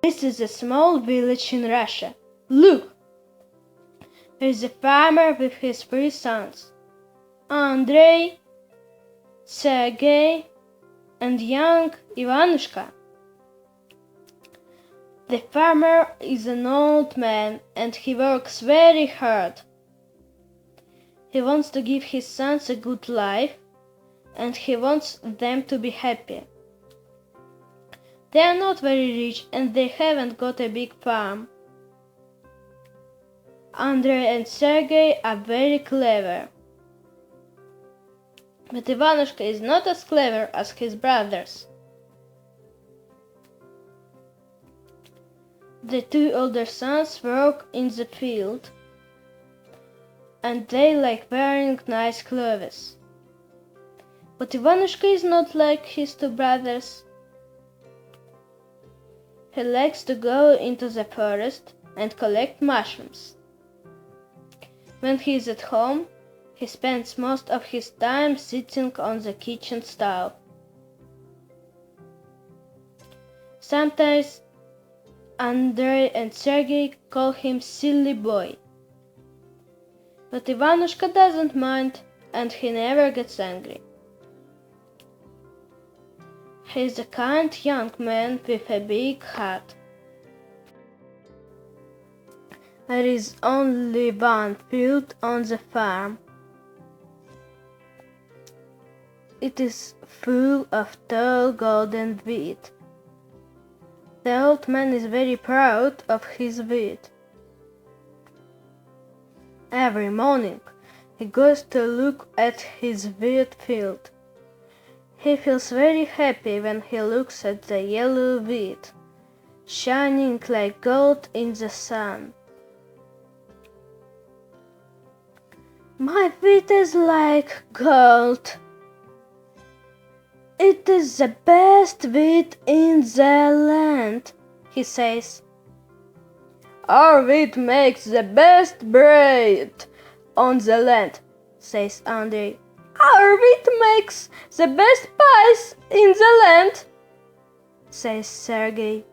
This is a small village in Russia. Look! There is a farmer with his 3 sons, Andrei, Sergei, and young Ivanushka. The farmer is an old man and he works very hard. He wants to give his sons a good life and he wants them to be happy. They are not very rich and they haven't got a big farm. Andrei and Sergei are very clever. But Ivanushka is not as clever as his brothers. The 2 older sons work in the field, and they like wearing nice clothes. But Ivanushka is not like his 2 brothers. He likes to go into the forest and collect mushrooms. When he is at home, he spends most of his time sitting on the kitchen stove. Sometimes Andrei and Sergei call him silly boy. But Ivanushka doesn't mind and he never gets angry. He is a kind young man with a big heart. There is only one field on the farm. It is full of tall golden wheat. The old man is very proud of his wheat. Every morning he goes to look at his wheat field. He feels very happy when he looks at the yellow wheat, shining like gold in the sun. My wheat is like gold. It is the best wheat in the land, he says. Our wheat makes the best bread on the land, says Andrei. Our wheat makes the best pies in the land, says Sergei.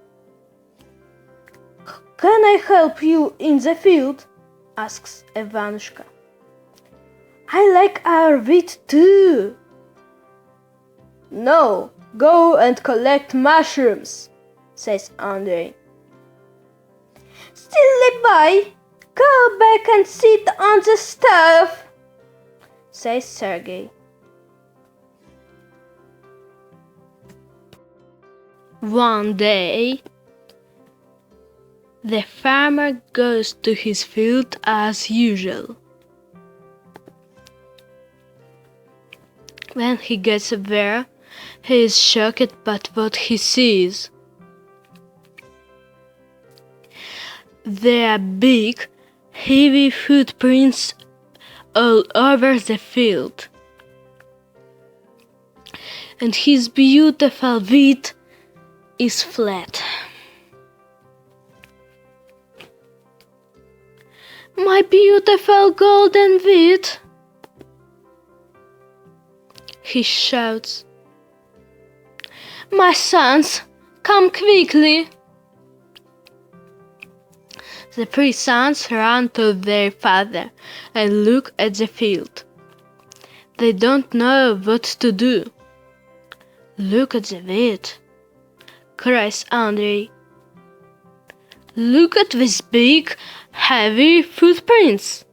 Can I help you in the field? Asks Ivanushka. I like our wheat too. No, go and collect mushrooms, says Andrei. Silly boy, go back and sit on the stove, says Sergei. One day, the farmer goes to his field as usual. When he gets there, he is shocked by what he sees. There are big, heavy footprints all over the field. And his beautiful wheat is flat. My beautiful golden wheat, he shouts. My sons, come quickly. The 3 sons run to their father and look at the field. They don't know what to do. Look at the wheat, cries Andrei. Look at these big, heavy footprints,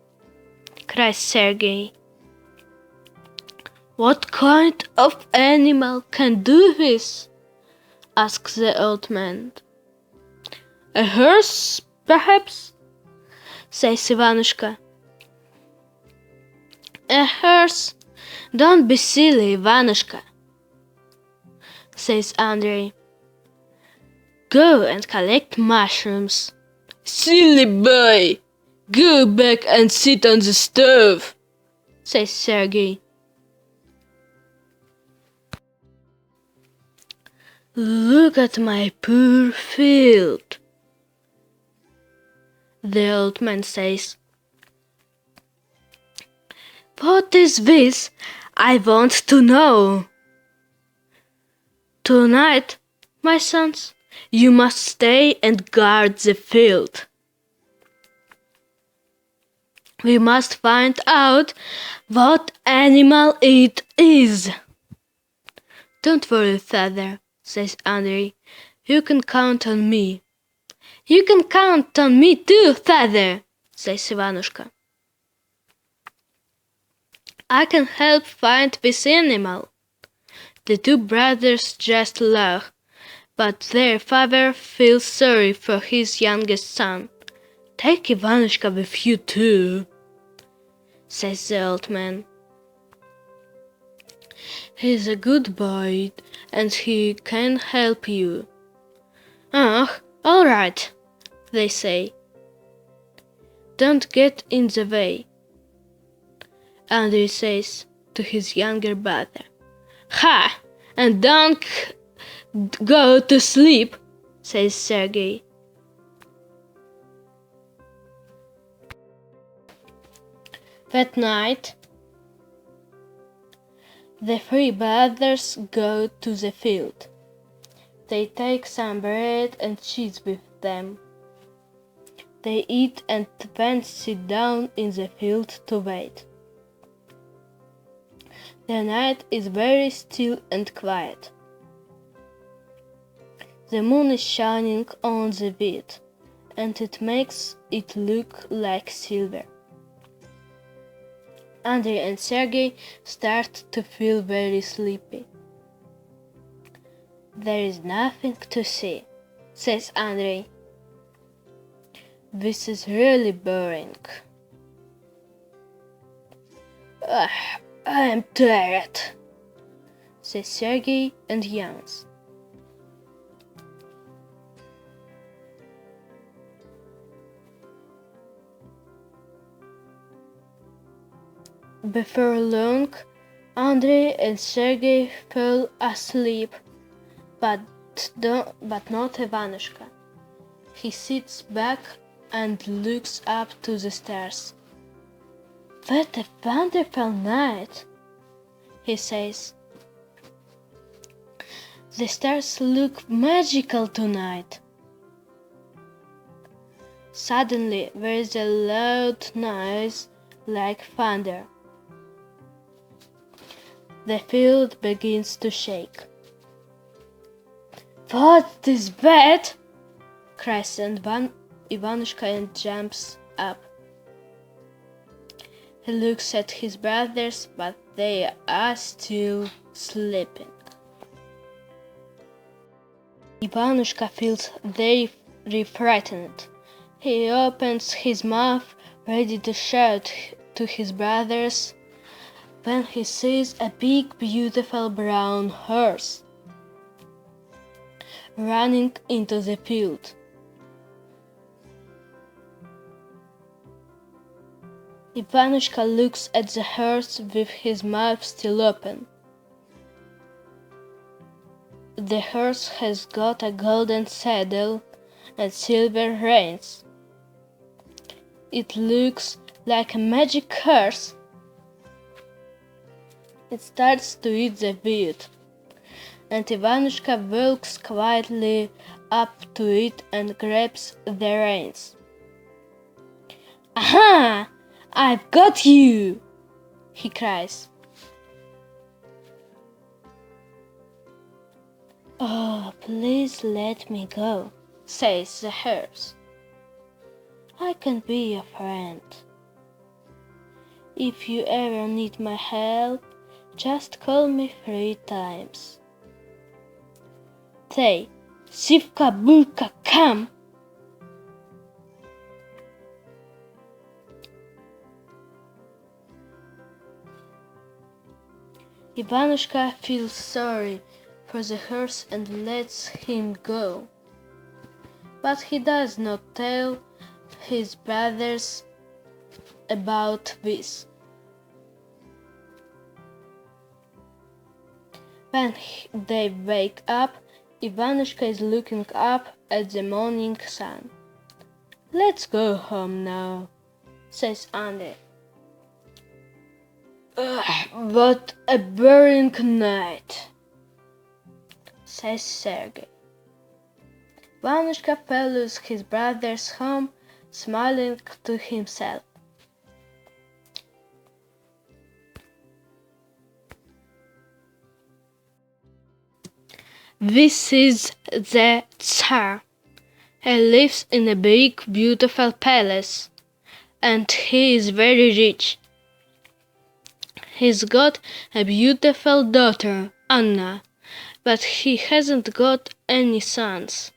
cries Sergei. What kind of animal can do this? Asks the old man. A horse, perhaps, says Ivanushka. A horse? Don't be silly, Ivanushka, says Andrei. Go and collect mushrooms. Silly boy! Go back and sit on the stove, says Sergei. Look at my poor field, the old man says. What is this? I want to know. Tonight, my sons, You must stay and guard the field. We must find out what animal it is. Don't worry, father, says Andrei. You can count on me. You can count on me too, father, says Ivanushka. I can help find this animal. The two brothers just laugh, but their father feels sorry for his youngest son. Take Ivanushka with you too, says the old man. He's a good boy and he can help you. Ah, all right, they say. Don't get in the way, Andrei says to his younger brother. Ha! And don't go to sleep, says Sergei. That night, the three brothers go to the field. They take some bread and cheese with them. They eat and then sit down in the field to wait. The night is very still and quiet. The moon is shining on the wheat, and it makes it look like silver. Andrei and Sergei start to feel very sleepy. There is nothing to see, says Andrei. This is really boring. I am tired, says Sergei and yawns. Before long, Andrei and Sergei fall asleep, but not Ivanushka. He sits back and looks up to the stars. What a wonderful night, he says. The stars look magical tonight. Suddenly there is a loud noise like thunder. The field begins to shake. What is that? Cries Ivanushka and jumps up. He looks at his brothers, but they are still sleeping. Ivanushka feels very frightened. He opens his mouth, ready to shout to his brothers, when he sees a big, beautiful brown horse running into the field. Ivanushka looks at the horse with his mouth still open. The horse has got a golden saddle and silver reins. It looks like a magic horse. It starts to eat the wheat, and Ivanushka walks quietly up to it and grabs the reins. Aha! I've got you! He cries. Oh, please let me go, says the horse. I can be your friend. If you ever need my help, just call me 3 times. Say, Sivka Burka, come! Ivanushka feels sorry for the horse and lets him go. But he does not tell his brothers about this. When they wake up, Ivanushka is looking up at the morning sun. Let's go home now, says Andrei. What a boring night, says Sergei. Vanushka follows his brothers home, smiling to himself. This is the Tsar. He lives in a big, beautiful palace, and he is very rich. He's got a beautiful daughter, Anna, but he hasn't got any sons.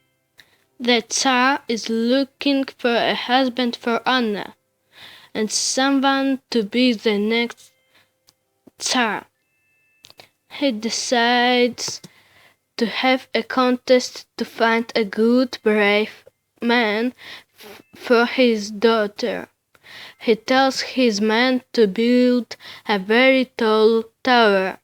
The Tsar is looking for a husband for Anna, and someone to be the next Tsar. He decides to have a contest to find a good, brave man for his daughter. He tells his men to build a very tall tower.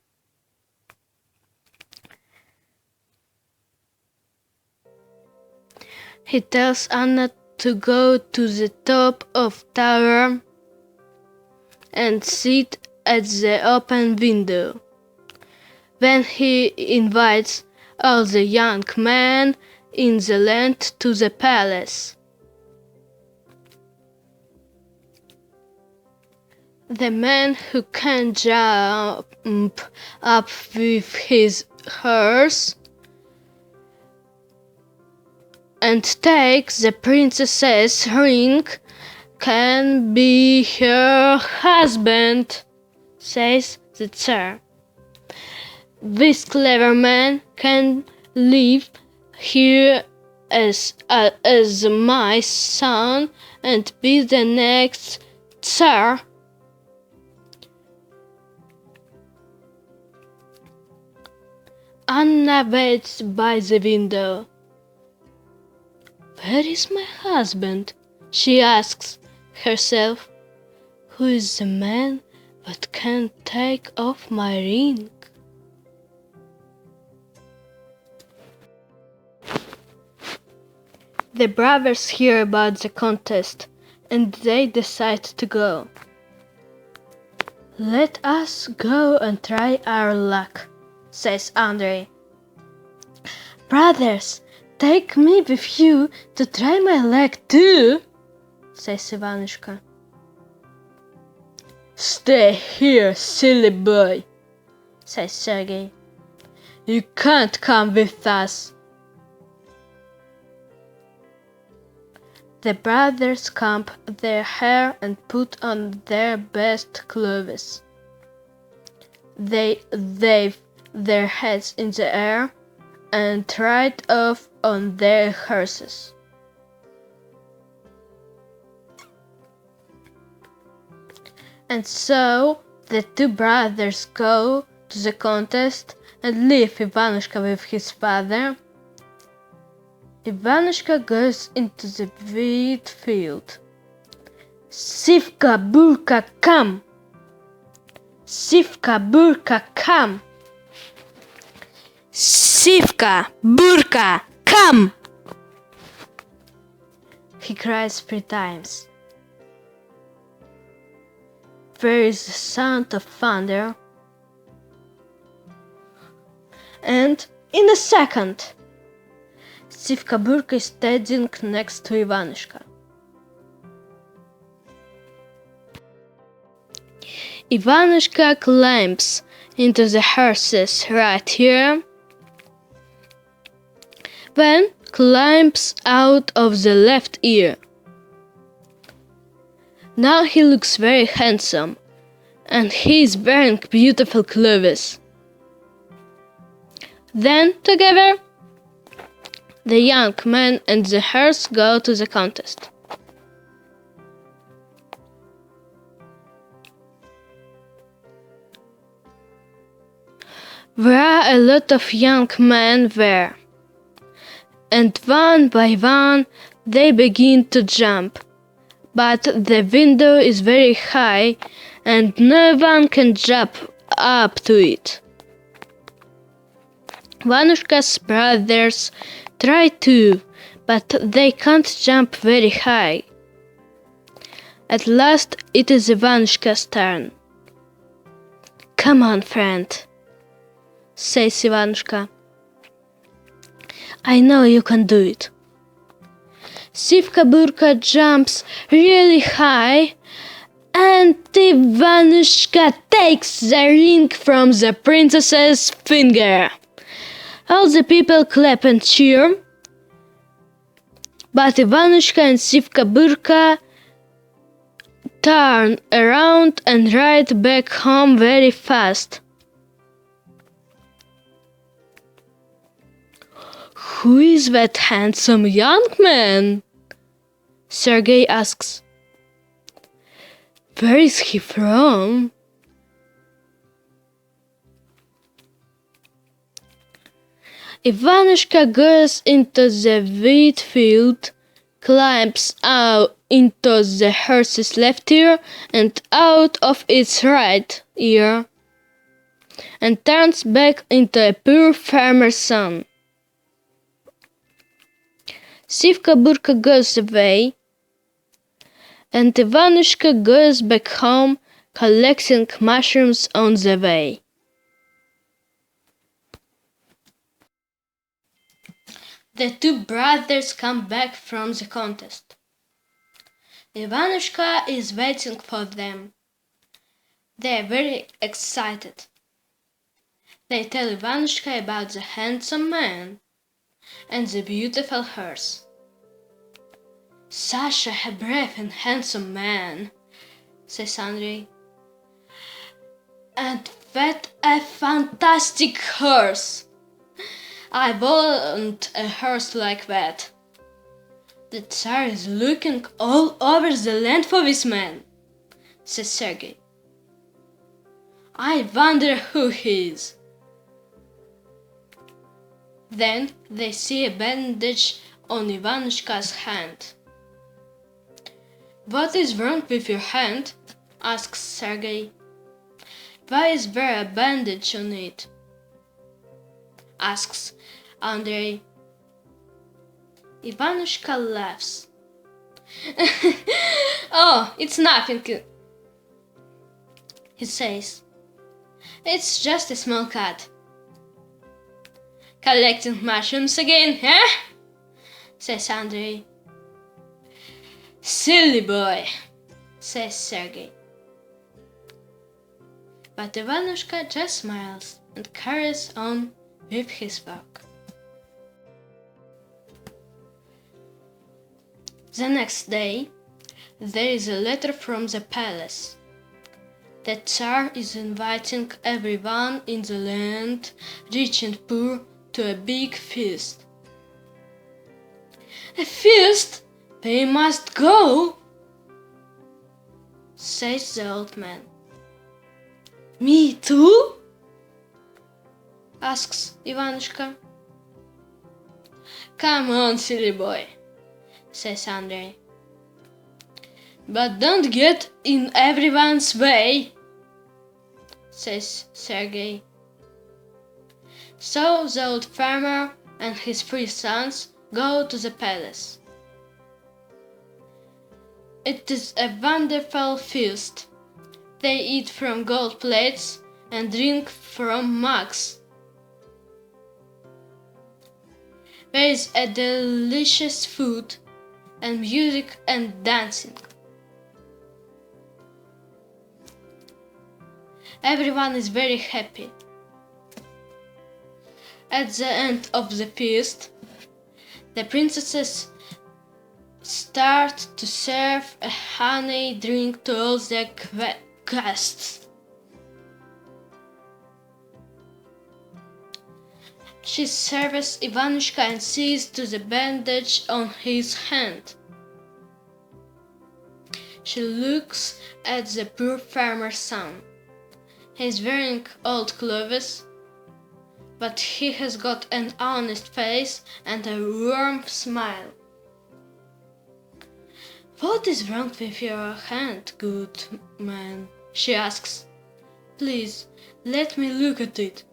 He tells Anna to go to the top of the tower and sit at the open window. Then he invites all the young men in the land to the palace. The man who can jump up with his horse and take the princess's ring can be her husband, says the Tsar. This clever man can live here as my son and be the next Tsar. Anna waits by the window. Where is my husband? She asks herself. Who is the man that can take off my ring? The brothers hear about the contest, and they decide to go. Let us go and try our luck, says Andrei. Brothers, take me with you to try my luck too, says Ivanushka. Stay here, silly boy, says Sergei. You can't come with us. The brothers comb their hair and put on their best clothes. They wave their heads in the air and ride off on their horses. And so the two brothers go to the contest and leave Ivanushka with his father. Ivanushka goes into the wheat field. Sivka Burka, come! Sivka Burka, come! Sivka Burka, come! He cries 3 times. There is the sound of thunder, and in a second, Sivka Burka is standing next to Ivanushka. Ivanushka climbs into the horses right here, then climbs out of the left ear. Now he looks very handsome, and he is wearing beautiful clothes. Then, together, the young man and the horse go to the contest. There are a lot of young men there, and one by one they begin to jump, but the window is very high and no one can jump up to it. Vanushka's brothers try to, but they can't jump very high. At last it is Ivanushka's turn. Come on, friend, says Ivanushka. I know you can do it. Sivka Burka jumps really high, and Ivanushka takes the ring from the princess's finger. All the people clap and cheer, but Ivanushka and Sivka Burka turn around and ride back home very fast. "Who is that handsome young man?" Sergei asks. "Where is he from?" Ivanushka goes into the wheat field, climbs out into the horse's left ear and out of its right ear, and turns back into a poor farmer's son. Sivka Burka goes away, and Ivanushka goes back home, collecting mushrooms on the way. The two brothers come back from the contest. Ivanushka is waiting for them. They are very excited. They tell Ivanushka about the handsome man and the beautiful horse. "Such a brave and handsome man," says Andrei. "And what a fantastic horse! I want a horse like that. The Tsar is looking all over the land for this man," says Sergei. "I wonder who he is." Then they see a bandage on Ivanushka's hand. "What is wrong with your hand?" asks Sergei. "Why is there a bandage on it?" asks Andrei. Ivanushka laughs. "Oh, it's nothing," he says. "It's just a small cut." "Collecting mushrooms again, huh?" says Andrei. "Silly boy," says Sergei. But Ivanushka just smiles and carries on with his work. The next day, there is a letter from the palace. The Tsar is inviting everyone in the land, rich and poor, to a big feast. "A feast? We must go," says the old man. "Me too?" asks Ivanushka. "Come on, silly boy," says Andrei. "But don't get in everyone's way," says Sergei. So the old farmer and his 3 sons go to the palace. It is a wonderful feast. They eat from gold plates and drink from mugs. There is a delicious food and music and dancing. Everyone is very happy. At the end of the feast, the princesses start to serve a honey drink to all the guests. She serves Ivanushka and sees to the bandage on his hand. She looks at the poor farmer's son. He is wearing old clothes, but he has got an honest face and a warm smile. "What is wrong with your hand, good man?" she asks. "Please, let me look at it."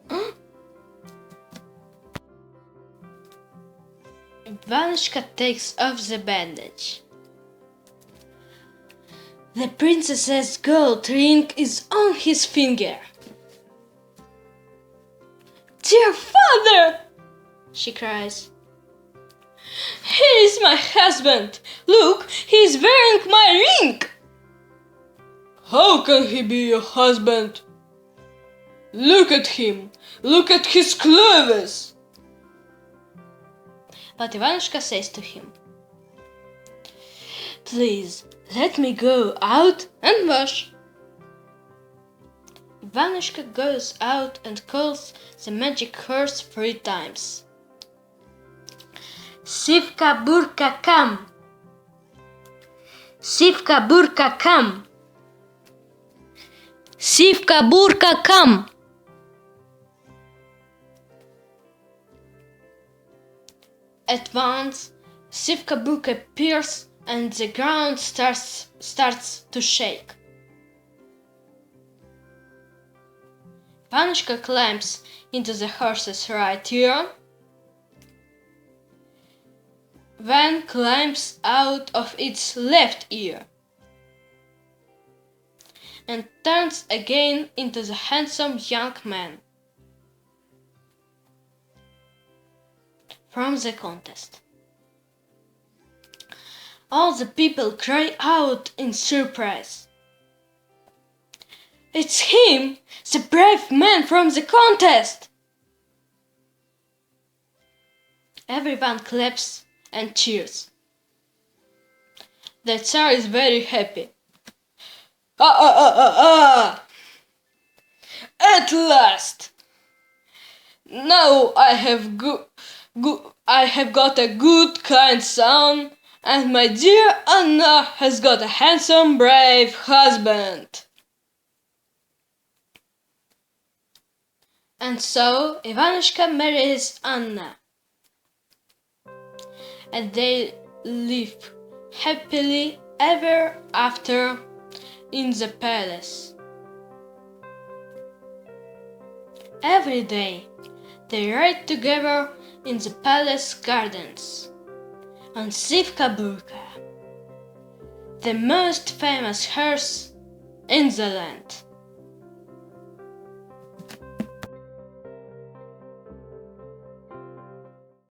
Ivanushka takes off the bandage. The princess's gold ring is on his finger. "Dear father!" she cries. Here is my husband! Look, he is wearing my ring! How can he be your husband? Look at him! Look at his clothes! But Ivanushka says to him, Please, let me go out and wash. Ivanushka goes out and calls the magic horse 3 times. Sivka Burka, come! Sivka Burka, come! Sivka Burka, come! At once, Sivka Burka appears and the ground starts to shake. Ivanushka climbs into the horse's right ear, then climbs out of its left ear, and turns again into the handsome young man from the contest. All the people cry out in surprise. It's him, the brave man from the contest! Everyone claps and cheers. The Tsar is very happy. At last! Now I have got a good, kind son, and my dear Anna has got a handsome, brave husband. And so Ivanushka marries Anna, and they live happily ever after in the palace. Every day they ride together in the palace gardens on Sivka Burka, the most famous horse in the land.